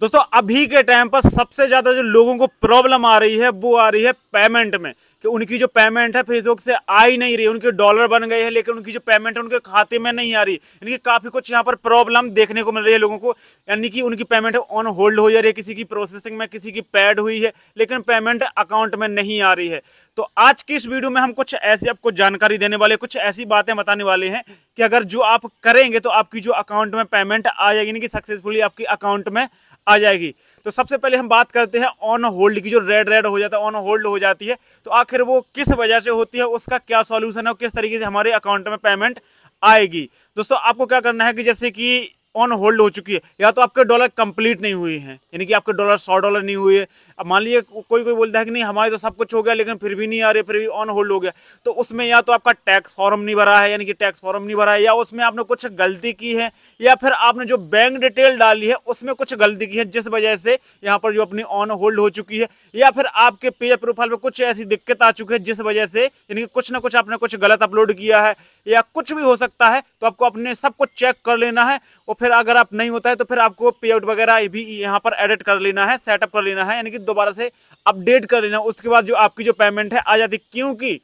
दोस्तों अभी के टाइम पर सबसे ज्यादा जो लोगों को प्रॉब्लम आ रही है वो आ रही है पेमेंट में, कि उनकी जो पेमेंट है फेसबुक से आ ही नहीं रही। उनके डॉलर बन गए हैं लेकिन उनकी जो पेमेंट है उनके खाते में नहीं आ रही। इनकी काफी कुछ यहाँ पर प्रॉब्लम देखने को मिल रही है लोगों को, यानी कि उनकी पेमेंट ऑन होल्ड हो जा रही है, किसी की प्रोसेसिंग में, किसी की पैड हुई है लेकिन पेमेंट अकाउंट में नहीं आ रही है। तो आज की इस वीडियो में हम कुछ ऐसी आपको जानकारी देने वाले, कुछ ऐसी बातें बताने वाले हैं कि अगर जो आप करेंगे तो आपकी जो अकाउंट में पेमेंट आ जाएगी, यानी कि सक्सेसफुली आपकी अकाउंट में आ जाएगी। तो सबसे पहले हम बात करते हैं ऑन होल्ड की। जो रेड रेड हो जाता है, ऑन होल्ड हो जाती है, तो आखिर वो किस वजह से होती है, उसका क्या सॉल्यूशन है और किस तरीके से हमारे अकाउंट में पेमेंट आएगी। दोस्तों आपको क्या करना है कि जैसे कि ऑन होल्ड हो चुकी है, या तो आपके डॉलर कंप्लीट नहीं हुए हैं, यानी कि आपके डॉलर $100 नहीं हुए। अब मान लीजिए कोई कोई बोलता है कि नहीं हमारे तो सब कुछ हो गया लेकिन फिर भी नहीं आ रहे, फिर भी ऑन होल्ड हो गया, तो उसमें या तो आपका टैक्स फॉर्म नहीं भरा है, यानी कि टैक्स फॉर्म नहीं भरा है, या उसमें आपने कुछ गलती की है, या फिर आपने जो बैंक डिटेल डाली है उसमें कुछ गलती की है जिस वजह से यहाँ पर जो अपनी ऑन होल्ड हो चुकी है, या फिर आपके पे प्रोफाइल में कुछ ऐसी दिक्कत आ चुकी है जिस वजह से, यानी कि कुछ ना कुछ आपने कुछ गलत अपलोड किया है, या कुछ भी हो सकता है। तो आपको अपने सब कुछ चेक कर लेना है, और फिर अगर आप नहीं होता है तो फिर आपको पे आउट वगैरह भी यहाँ पर एडिट कर लेना है, सेटअप कर लेना है, यानी कि दोबारा से अपडेट कर लेना। उसके बाद जो आपकी जो पेमेंट है आ जाती, क्योंकि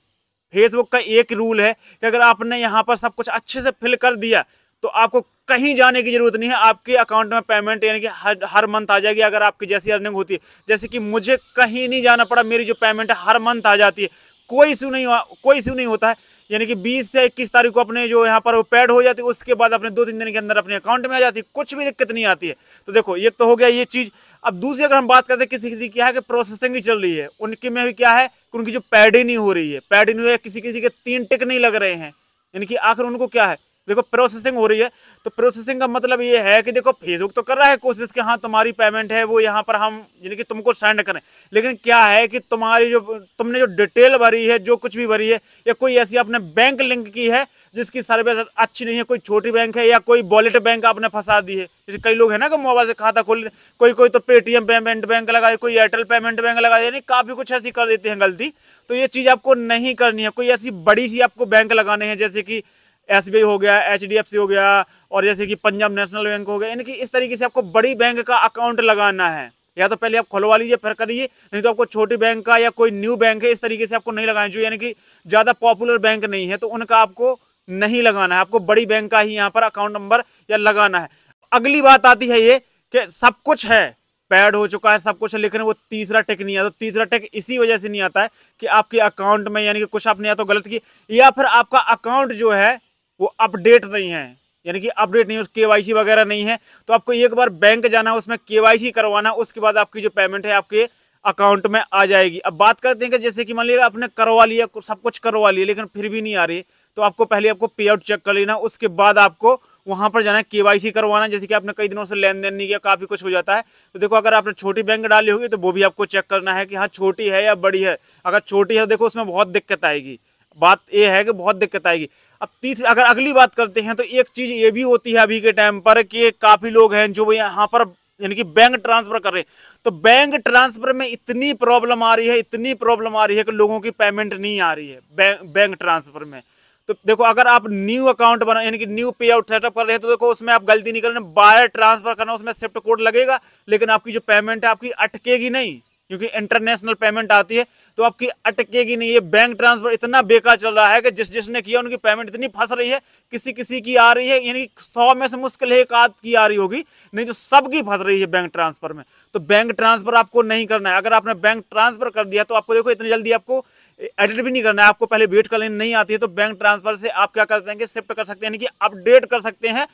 फेसबुक का एक रूल है कि अगर आपने यहाँ पर सब कुछ अच्छे से फिल कर दिया तो आपको कहीं जाने की जरूरत नहीं है, आपके अकाउंट में पेमेंट यानी कि हर मंथ आ जाएगी। अगर आपकी जैसी अर्निंग होती है, जैसे कि मुझे कहीं नहीं जाना पड़ा, मेरी जो पेमेंट है हर मंथ आ जाती है, कोई इशू नहीं होता है। यानी कि 20 से 21 तारीख को अपने जो यहाँ पर वो पेड हो जाती है, उसके बाद अपने 2-3 दिन के अंदर अपने अकाउंट में आ जाती है, कुछ भी दिक्कत नहीं आती है। तो देखो ये तो हो गया ये चीज। अब दूसरी अगर हम बात करते हैं किसी किसी क्या है कि प्रोसेसिंग ही चल रही है, उनके में भी क्या है कि उनकी जो पैड ही नहीं हो रही है, पैड ही नहीं हुई है, किसी किसी के 3 टिक नहीं लग रहे हैं, यानी कि आखिर उनको क्या है, देखो प्रोसेसिंग हो रही है। तो प्रोसेसिंग का मतलब ये है कि देखो फेसबुक तो कर रहा है कोशिश कि हाँ तुम्हारी पेमेंट है वो यहाँ पर हम यानी कि तुमको सेंड करें, लेकिन क्या है कि तुम्हारी जो तुमने जो डिटेल भरी है, जो कुछ भी भरी है, या कोई ऐसी आपने बैंक लिंक की है जिसकी सर्विस अच्छी नहीं है, कोई छोटी बैंक है या कोई वॉलेट बैंक आपने फंसा दी है। जैसे कई लोग है ना कि मोबाइल से खाता खोल, कोई कोई तो पेटीएम पेमेंट बैंक लगा दे, कोई एयरटेल पेमेंट बैंक लगा दे, यानी काफी कुछ ऐसी कर देते हैं गलती। तो ये चीज आपको नहीं करनी है। कोई ऐसी बड़ी सी आपको बैंक लगाने हैं, जैसे कि SBI हो गया, HDFC हो गया, और जैसे कि पंजाब नेशनल बैंक हो गया, यानी कि इस तरीके से आपको बड़ी बैंक का अकाउंट लगाना है। या तो पहले आप खुलवा लीजिए फिर करिए, नहीं तो आपको छोटी बैंक का या कोई न्यू बैंक है इस तरीके से आपको नहीं लगाना, जो यानी कि ज्यादा पॉपुलर बैंक नहीं है तो उनका आपको नहीं लगाना है, आपको बड़ी बैंक का ही यहाँ पर अकाउंट नंबर या लगाना है। अगली बात आती है ये कि सब कुछ है, पैड हो चुका है, सब कुछ है, लेकिन वो तीसरा टिक नहीं आता। तो तीसरा टिक इसी वजह से नहीं आता है कि आपके अकाउंट में यानी कि कुछ आपने या तो गलत की, या फिर आपका अकाउंट जो है वो अपडेट नहीं है, यानी कि अपडेट नहीं है, KYC वगैरह नहीं है। तो आपको एक बार बैंक जाना है, उसमें KYC करवाना, उसके बाद आपकी जो पेमेंट है आपके अकाउंट में आ जाएगी। अब बात करते हैं कि जैसे कि मान लीजिए आपने करवा लिया, सब कुछ करवा लिया लेकिन फिर भी नहीं आ रही, तो आपको पहले आपको पे आउट चेक कर लेना, उसके बाद आपको वहां पर जाना है, KYC करवाना। जैसे कि आपने कई दिनों से लेन देन नहीं किया, काफी कुछ हो जाता है। तो देखो अगर आपने छोटी बैंक डाली होगी तो वो भी आपको चेक करना है कि हाँ छोटी है या बड़ी है। अगर छोटी है तो देखो उसमें बहुत दिक्कत आएगी, बात यह है कि बहुत दिक्कत आएगी। अब तीसरी अगर अगली बात करते हैं तो एक चीज ये भी होती है अभी के टाइम पर कि काफी लोग हैं जो यहाँ पर यानी कि बैंक ट्रांसफर कर रहे हैं। तो बैंक ट्रांसफर में इतनी प्रॉब्लम आ रही है, इतनी प्रॉब्लम आ रही है कि लोगों की पेमेंट नहीं आ रही है बैंक ट्रांसफर में। तो देखो अगर आप न्यू अकाउंट बना यानी कि न्यू पे आउट सेटअप कर रहे हैं तो देखो उसमें आप गलती नहीं करना, वायर ट्रांसफर करना, उसमें स्विफ्ट कोड लगेगा, लेकिन आपकी जो पेमेंट है आपकी अटकेगी नहीं, क्योंकि इंटरनेशनल पेमेंट आती है तो आपकी अटकेगी नहीं। ये बैंक ट्रांसफर इतना बेकार चल रहा है कि जिसने किया उनकी पेमेंट इतनी फंस रही है, किसी किसी की आ रही है, यानी 100 में से मुश्किल है एक आध की आ रही होगी, नहीं तो सबकी फंस रही है बैंक ट्रांसफर में। तो बैंक ट्रांसफर आपको नहीं करना है। अगर आपने बैंक ट्रांसफर कर दिया तो आपको देखो इतनी जल्दी आपको एडिट भी नहीं करना है, आपको पहले वेट कर लेनी, नहीं आती है तो बैंक ट्रांसफर से आप क्या कर सकते हैं, शिफ्ट कर सकते हैं, यानी कि अपडेट कर सकते हैं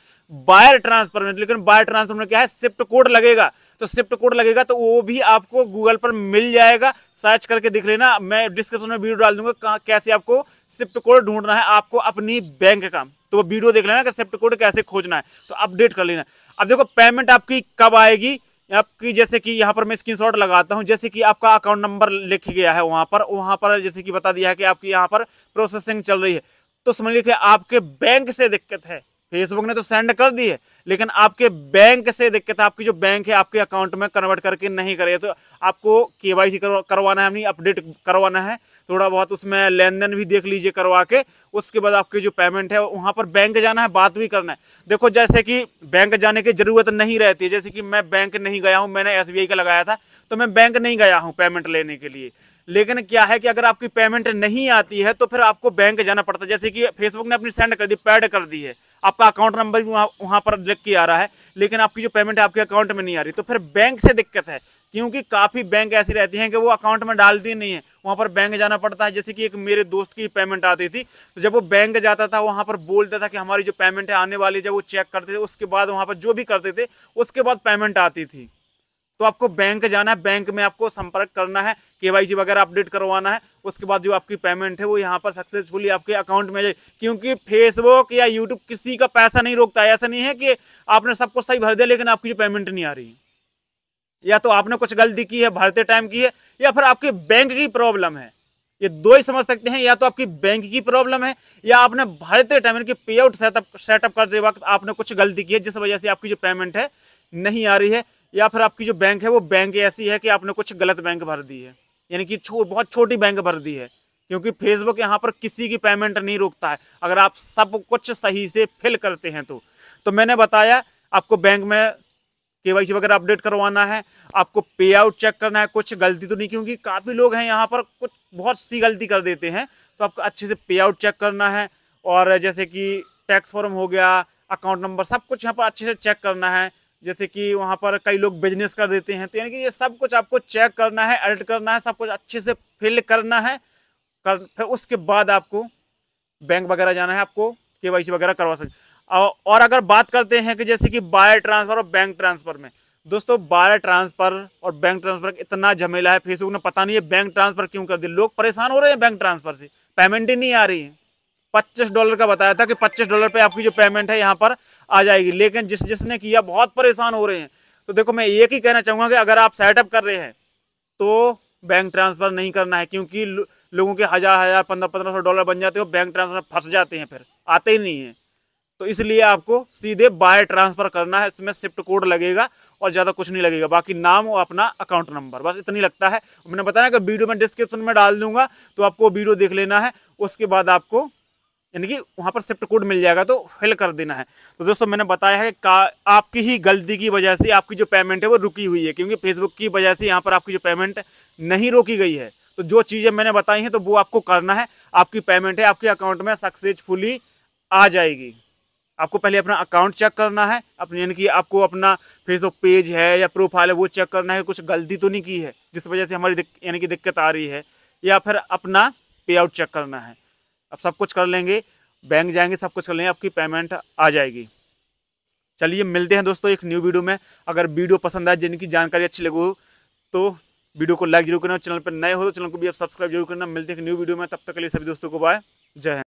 वायर ट्रांसफर में। लेकिन वायर ट्रांसफर में क्या है, शिफ्ट कोड लगेगा, तो शिफ्ट कोड लगेगा तो वो भी आपको गूगल पर मिल जाएगा, सर्च करके दिख लेना, मैं डिस्क्रिप्शन में वीडियो डाल दूंगा कैसे आपको शिफ्ट कोड ढूंढना है आपको अपनी बैंक का, तो वो वीडियो देख लेना कि शिफ्ट कोड कैसे खोजना है, तो अपडेट कर लेना। अब देखो पेमेंट आपकी कब आएगी, आपकी जैसे कि यहाँ पर मैं स्क्रीनशॉट लगाता हूँ, जैसे कि आपका अकाउंट नंबर लिख गया है वहां पर जैसे कि बता दिया है कि आपकी यहाँ पर प्रोसेसिंग चल रही है, तो समझ लीजिए कि आपके बैंक से दिक्कत है, फेसबुक ने तो सेंड कर दी है, लेकिन आपके बैंक से दिक्कत है, आपकी जो बैंक है आपके अकाउंट में कन्वर्ट करके नहीं करे, तो आपको केवाईसी करवाना है, अपनी अपडेट करवाना है, थोड़ा बहुत उसमें लेन देन भी देख लीजिए करवा के, उसके बाद आपकी जो पेमेंट है वहां पर बैंक जाना है, बात भी करना है। देखो जैसे कि बैंक जाने की जरूरत नहीं रहती है, जैसे कि मैं बैंक नहीं गया हूं, मैंने SBI का लगाया था तो मैं बैंक नहीं गया हूं पेमेंट लेने के लिए, लेकिन क्या है कि अगर आपकी पेमेंट नहीं आती है तो फिर आपको बैंक जाना पड़ता है। जैसे कि फेसबुक ने अपनी सेंड कर दी, पैड कर दी है, आपका अकाउंट नंबर भी वहां पर लिख के आ रहा है, लेकिन आपकी जो पेमेंट है आपके अकाउंट में नहीं आ रही, तो फिर बैंक से दिक्कत है, क्योंकि काफी बैंक ऐसी रहती हैं कि वो अकाउंट में डालती नहीं है, वहां पर बैंक जाना पड़ता है। जैसे कि एक मेरे दोस्त की पेमेंट आती थी, तो जब वो बैंक जाता था वहां पर बोलता था कि हमारी जो पेमेंट है आने वाली, जब वो चेक करते थे उसके बाद वहां पर जो भी करते थे उसके बाद पेमेंट आती थी। तो आपको बैंक जाना है, बैंक में आपको संपर्क करना है, केवाईसी वगैरह अपडेट करवाना है, उसके बाद जो आपकी पेमेंट है वो यहाँ पर सक्सेसफुली आपके अकाउंट में आ जाए। क्योंकि फेसबुक या यूट्यूब किसी का पैसा नहीं रोकता है, ऐसा नहीं है कि आपने सब कुछ सही भर दिया लेकिन आपकी जो पेमेंट नहीं आ रही, या तो आपने कुछ गलती की है, भरते टाइम की है, या फिर आपके बैंक की प्रॉब्लम है। ये दो ही समझ सकते हैं, या तो आपकी बैंक की प्रॉब्लम है या आपने भरते टाइम यानी कि पे आउट सेटअप करते वक्त आपने कुछ गलती की है जिस वजह से आपकी जो पेमेंट है नहीं आ रही है, या फिर आपकी जो बैंक है वो बैंक ऐसी है कि आपने कुछ गलत बैंक भर दी है, यानी कि बहुत छोटी बैंक भर दी है। क्योंकि फेसबुक यहाँ पर किसी की पेमेंट नहीं रोकता है अगर आप सब कुछ सही से फिल करते हैं तो मैंने बताया आपको बैंक में केवाईसी वगैरह अपडेट करवाना है, आपको पे आउट चेक करना है, कुछ गलती तो नहीं, क्योंकि काफ़ी लोग हैं यहाँ पर कुछ बहुत सी गलती कर देते हैं, तो आपको अच्छे से पे आउट चेक करना है। और जैसे कि टैक्स फॉर्म हो गया, अकाउंट नंबर, सब कुछ यहाँ पर अच्छे से चेक करना है। जैसे कि वहाँ पर कई लोग बिजनेस कर देते हैं, तो यानी कि ये सब कुछ आपको चेक करना है, एडिट करना है, सब कुछ अच्छे से फिल करना है, फिर उसके बाद आपको बैंक वगैरह जाना है, आपको केवाईसी वगैरह करवा सकते। और अगर बात करते हैं कि जैसे कि वायर ट्रांसफर और बैंक ट्रांसफर में, दोस्तों वायर ट्रांसफर और बैंक ट्रांसफर इतना झमेला है, फेसबुक ने पता नहीं है बैंक ट्रांसफर क्यों कर दिया, लोग परेशान हो रहे हैं बैंक ट्रांसफर से, पेमेंट ही नहीं आ रही है। $25 का बताया था कि $25 पे आपकी जो पेमेंट है यहाँ पर आ जाएगी, लेकिन जिसने किया बहुत परेशान हो रहे हैं। तो देखो मैं एक ही कहना चाहूंगा कि अगर आप सेटअप कर रहे हैं तो बैंक ट्रांसफर नहीं करना है, क्योंकि लोगों के हजार $1500 बन जाते हो, बैंक ट्रांसफर फंस जाते हैं, फिर आते ही नहीं है। तो इसलिए आपको सीधे वायर ट्रांसफर करना है, इसमें शिफ्ट कोड लगेगा और ज़्यादा कुछ नहीं लगेगा, बाकी नाम और अपना अकाउंट नंबर, बस इतनी लगता है। मैंने बताया कि वीडियो में डिस्क्रिप्शन में डाल दूंगा, तो आपको वीडियो देख लेना है, उसके बाद आपको यानी कि वहाँ पर शिफ्ट कोड मिल जाएगा तो फिल कर देना है। तो दोस्तों मैंने बताया है कि आपकी ही गलती की वजह से आपकी जो पेमेंट है वो रुकी हुई है, क्योंकि फेसबुक की वजह से यहाँ पर आपकी जो पेमेंट नहीं रोकी गई है। तो जो चीज़ें मैंने बताई हैं तो वो आपको करना है, आपकी पेमेंट है आपके अकाउंट में सक्सेसफुली आ जाएगी। आपको पहले अपना अकाउंट चेक करना है, अपने यानी कि आपको अपना फेसबुक पेज है या प्रोफाइल है वो चेक करना है, कुछ गलती तो नहीं की है जिस वजह से हमारी यानी कि दिक्कत आ रही है, या फिर अपना पे आउट चेक करना है। अब सब कुछ कर लेंगे, बैंक जाएंगे, सब कुछ कर लेंगे, आपकी पेमेंट आ जाएगी। चलिए मिलते हैं दोस्तों एक न्यू वीडियो में। अगर वीडियो पसंद आए, जिनकी जानकारी अच्छी लगी हो तो वीडियो को लाइक जरूर करना, चैनल पर नए हो तो चैनल को भी आप सब्सक्राइब जरूर करना। मिलते हैं एक न्यू वीडियो में, तब तक के लिए सभी दोस्तों को बाय, जय हिंद।